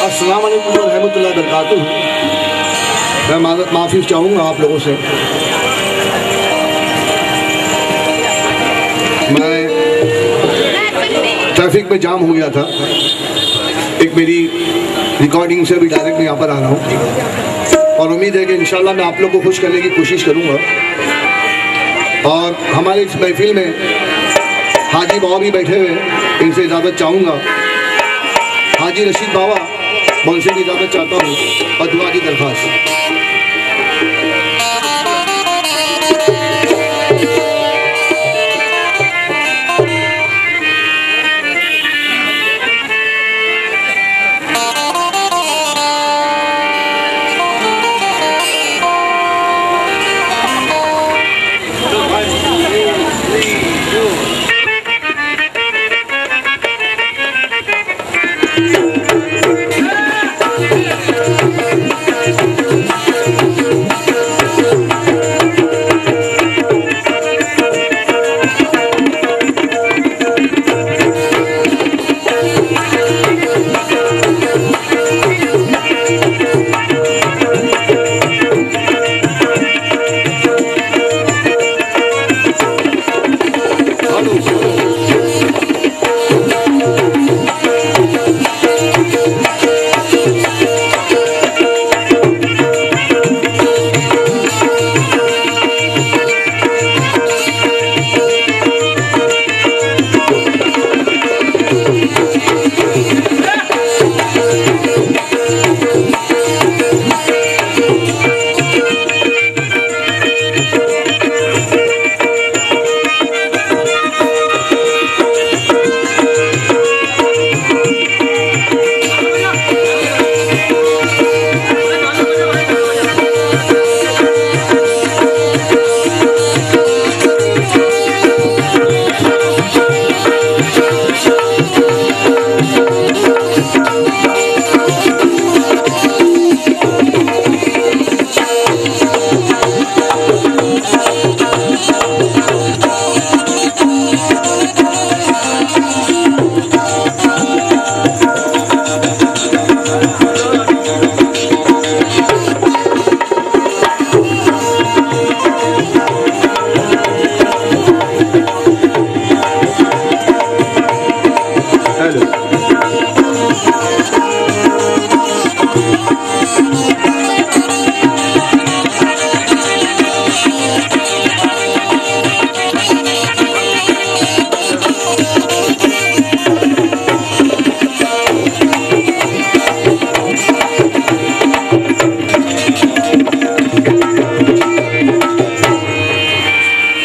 अस्सलाम वालेकुम व रहमतुल्लाहि व बरकातुहू। मैं माफ़ी चाहूँगा आप लोगों से। मैं ट्रैफिक में जाम हो गया था। एक मेरी रिकॉर्डिंग से अभी डायरेक्ट मैं यहाँ पर आ रहा हूँ और उम्मीद है कि इंशाल्लाह मैं आप लोग को खुश करने की कोशिश करूँगा। और हमारे इस महफिल में हाजी बाबा भी बैठे हुए हैं, इनसे इजाज़त चाहूँगा। हाजी रशीद बाबा, मैं उनसे भी इजाज़त चाहता हूँ और दुआ की दरख्वास्त।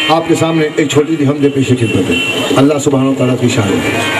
आपके सामने एक छोटी सी हमदे पेश खिदमत है। अल्लाह सुब्हानहू व तआला की शान है।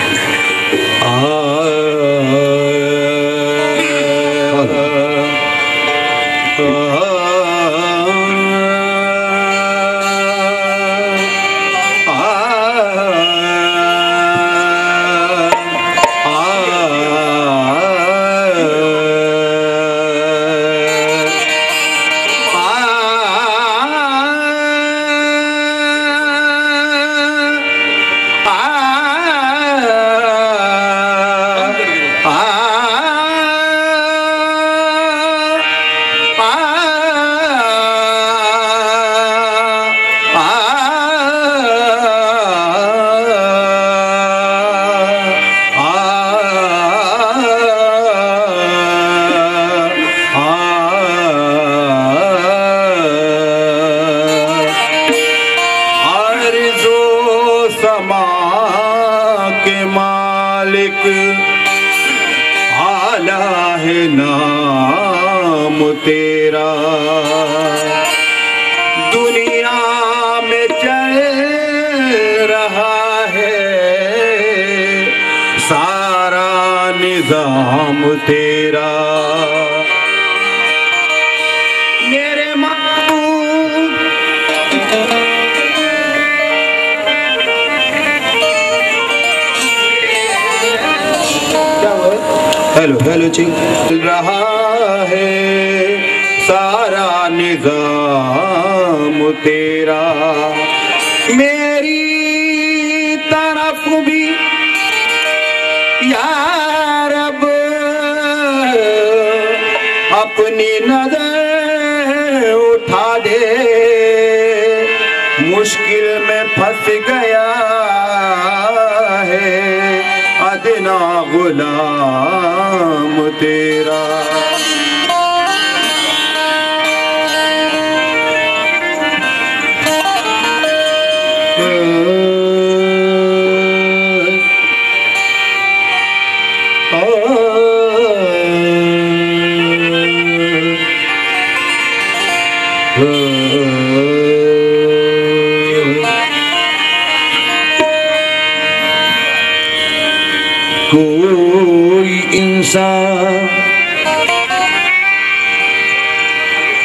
आला है नाम तेरा, दुनिया में चल रहा है सारा निजाम तेरा। मेरे महबूब हेलो हेलो चिंग चल रहा है सारा निजाम तेरा। मेरी तरफ भी या रब अपनी नजर उठा दे, मुश्किल में फंस गया है अदना गुलाम तेरा।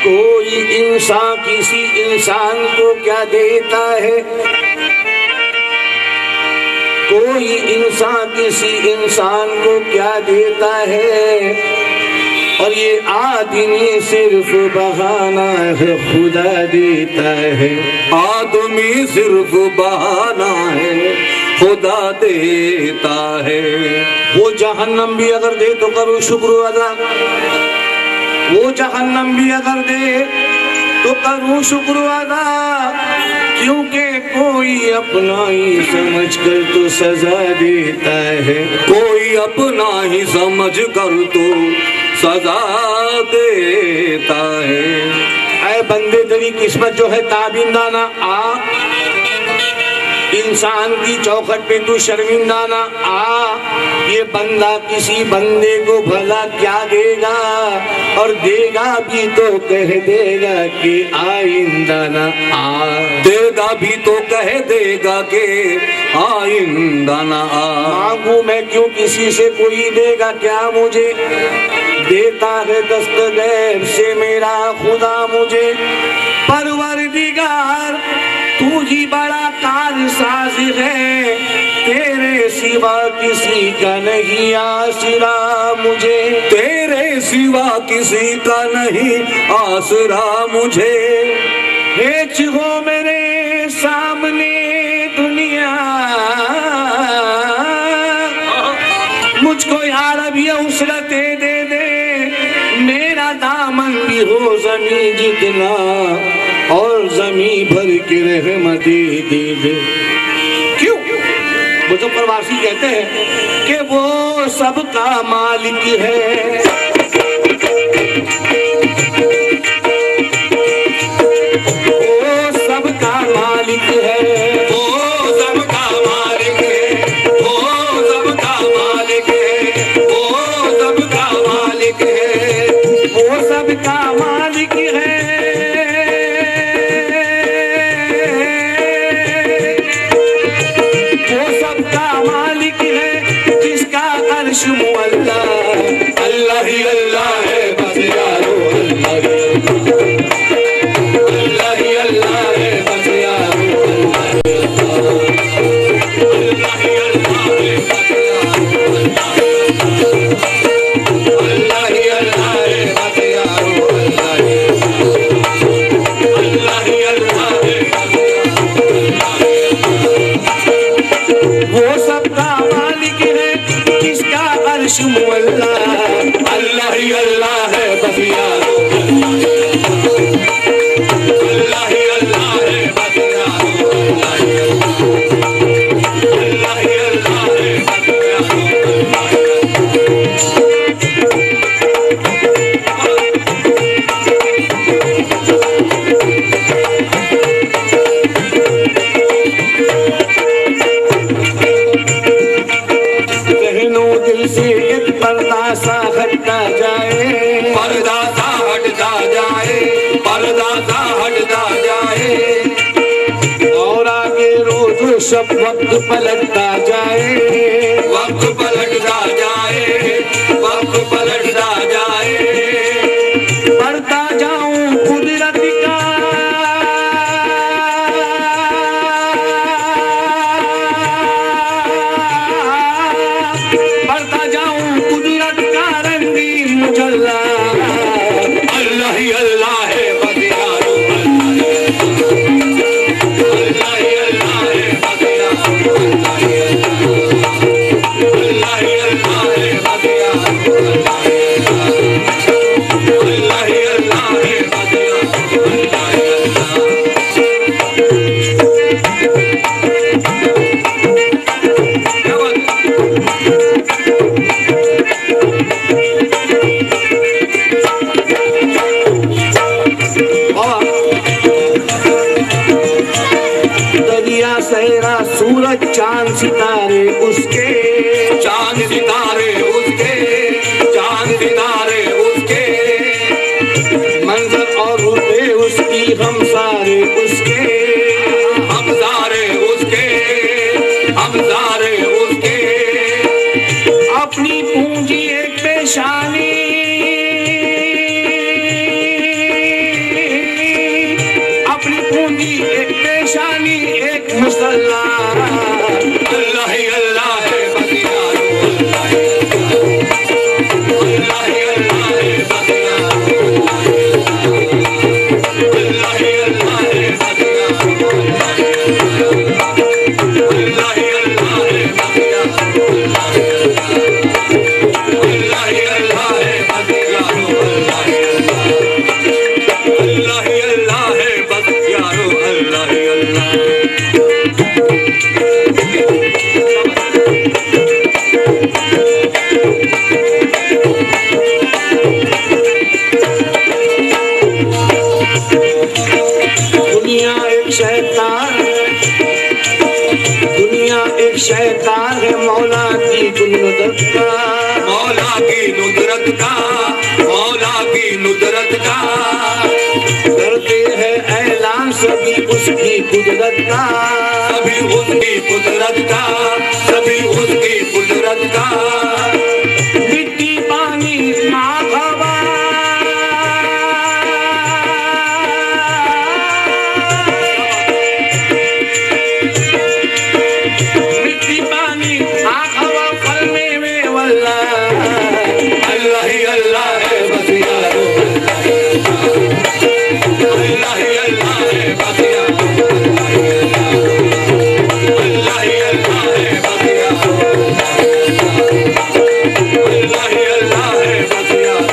कोई इंसान किसी इंसान को क्या देता है, कोई इंसान किसी इंसान को क्या देता है, और ये आदमी सिर्फ बहाना है खुदा देता है। आदमी सिर्फ बहाना है खुदा देता है। वो जहन्नम भी अगर दे तो करो शुक्र अदा, वो जहन्नम भी अगर दे तो करूं शुक्र अदा, क्योंकि कोई अपना ही समझ कर तो सजा देता है, कोई अपना ही समझ कर तो सजा देता है। ऐ बंदे तेरी किस्मत जो है ताबिंदा ना आ, इंसान की चौखट पे तू शर्मिंदा ना आ। ये बंदा किसी बंदे को भला क्या देगा, और देगा भी तो कह देगा कि आइंदा ना आ, देगा भी तो कह देगा कि आइंदा ना आ। मांगू मैं क्यों किसी से, कोई देगा क्या मुझे, देता है दस्त गैब से मेरा खुदा मुझे। परवरदिगार तू ही बड़ा कारसाज है, तेरे सिवा किसी का नहीं आसरा मुझे, तेरे सिवा किसी का नहीं आसरा मुझे। हेच हो मेरे सामने दुनिया, मुझको यार अब ये उसरते दे दे, मेरा दामन भी हो जमी जितना, और जमी भर के रहमती दे दे। क्यों मुजफ्फरवासी कहते हैं कि वो सबका मालिक है, वो सबका मालिक है, वो सबका मालिक है, वो सबका मालिक है, वो सबका मालिक है, वो सबका मालिक है। अल्लाह ही अल्लाह है बस यारो, अल्लाह ही अल्लाह है बस यारो, अल्लाह ही अल्लाह है बस यारो, अल्लाह ही अल्लाह है बस यारो, अल्लाह ही अल्लाह है बस यारो। वो सबका मालिक है किसका अर्श मुअल्ला, अल्लाह ही अल्लाह है बस यारो, अल्लाह ही अल्लाह है बस यारो, अल्लाह ही अल्लाह है बस यारो। से एक पर्दा सा हटता जाए, पर्दा सा हटता जाए, पर्दा सा हटता जाए, और आगे रोज सब वक्त पलटता जाए, वक्त पलटता जाए, वक्त पलटता जाए। पढ़ता जाऊं कुदरत का, अल्लाह ही अल्लाह है बस यारो, अल्लाह ही अल्लाह है बस यारो, अल्लाह ही अल्लाह है बस यारो, अल्लाह कुदरत का, मौला की नुदरत का, करते हैं ऐलान सभी उसकी कुदरत का, सभी उसकी कुदरत का, सभी उसकी कुदरत का। मिट्टी पानी आग हवा, मिट्टी पानी आग हवा फल में वल्ला, अल्लाह ही अल्लाह है बस यारो, अल्लाह ही अल्लाह है बस यारो, अल्लाह ही अल्लाह है बस यारो, अल्लाह ही अल्लाह है बस यारो।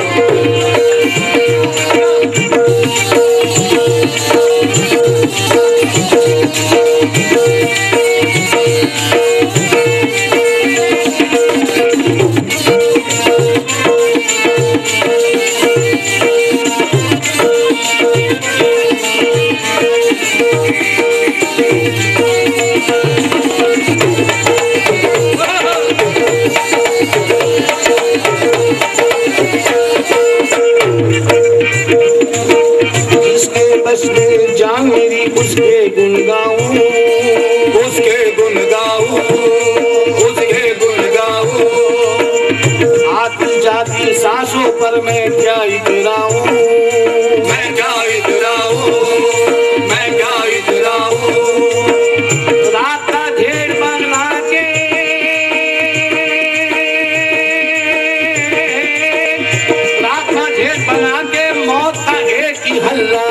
जिसके बस में जान मेरी उसके गुण गाऊं, उसके गुण गाऊं, उसके गुण गाऊं। आती जाती सांसों पर मैं क्या इतराऊं, मैं क्या इतराऊं, मैं क्या इतराऊं। रात का ढेर बना के, रात का ढेर बना के मौत का एक ही हल्ला,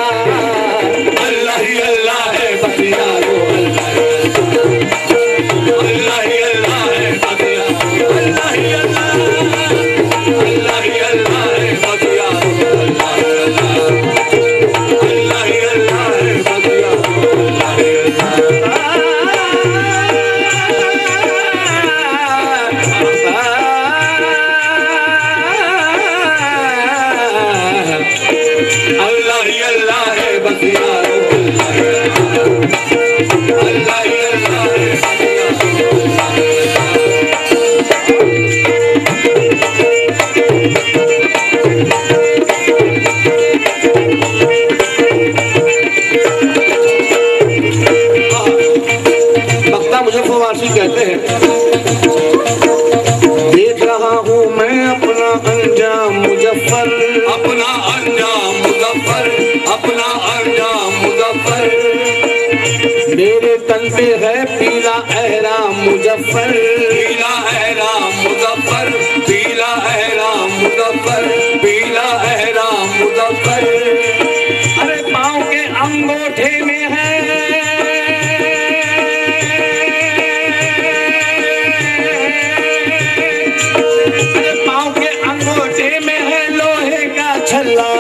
अल्लाह ही अल्लाह है बस यारो, अल्लाह ही अल्लाह है बस यारो, अल्लाह ही अल्लाह, अल्लाह ही अल्लाह है बस यारो, अल्लाह ही अल्लाह, अल्लाह ही अल्लाह है बस यारो, अल्लाह ही अल्लाह। अल्लाह ही अल्लाह है बस यारो, अल्लाह ही अल्लाह है बस यारो। बख्ता मुजफ्फरवासी कहते हैं, देख रहा हूँ मैं अपना अंजाम मुजफ्फर, अपना अंजाम मुजफ्फर, अपना अंजाम मुजफ्फर। मेरे तन पे है पीला एहराम मुजफ्फर, पीला एहराम मुजफ्फर, पीला एहराम मुजफ्फर, पीला एहराम मुजफ्फर। अरे पाँव के अंगूठे में है, अरे पाँव के अंगूठे में है लोहे का छल्ला,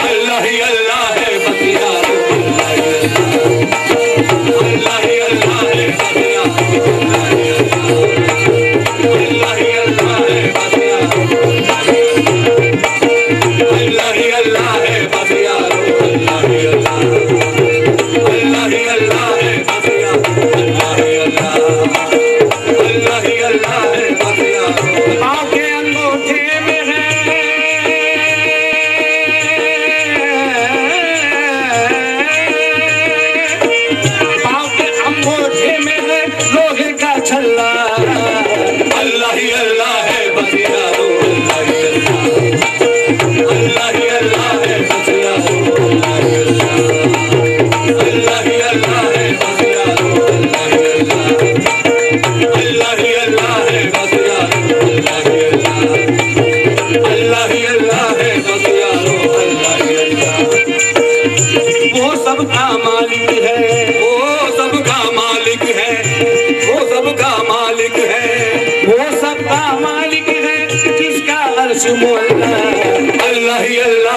अल्लाह ही अल्लाह है बस यारो, अल्लाह ही अल्लाह है बस यारो, अल्लाह ही अल्लाह है बस यारो, अल्लाह ही अल्लाह है बस यारो, अल्लाह ही अल्लाह, अल्लाह ही अल्लाह है बस यारो, अल्लाह ही अल्लाह, अल्लाह ही अल्लाह है बस यारो। पाँव के अंगूठे में है, पाँव के अंगूठे में है लोहे का छल्ला, अल्लाह ही अल्लाह है बस यारो, अल्लाह ही अल्लाह, अल्लाह ही अल्लाह है बस यारो, अल्लाह ही अल्लाह, अल्लाह ही अल्लाह है बस यारो, अल्लाह ही अल्लाह, अल्लाह ही अल्लाह है बस यारो, अल्लाह ही अल्लाह, अल्लाह ही अल्लाह है बस यारो, अल्लाह ही अल्लाह। वो सबका मालिक है, वो सबका मालिक है, वो सबका मालिक है, वो सबका मालिक है, जिसका अर्श मोहल्ला, अल्लाह ही अल्लाह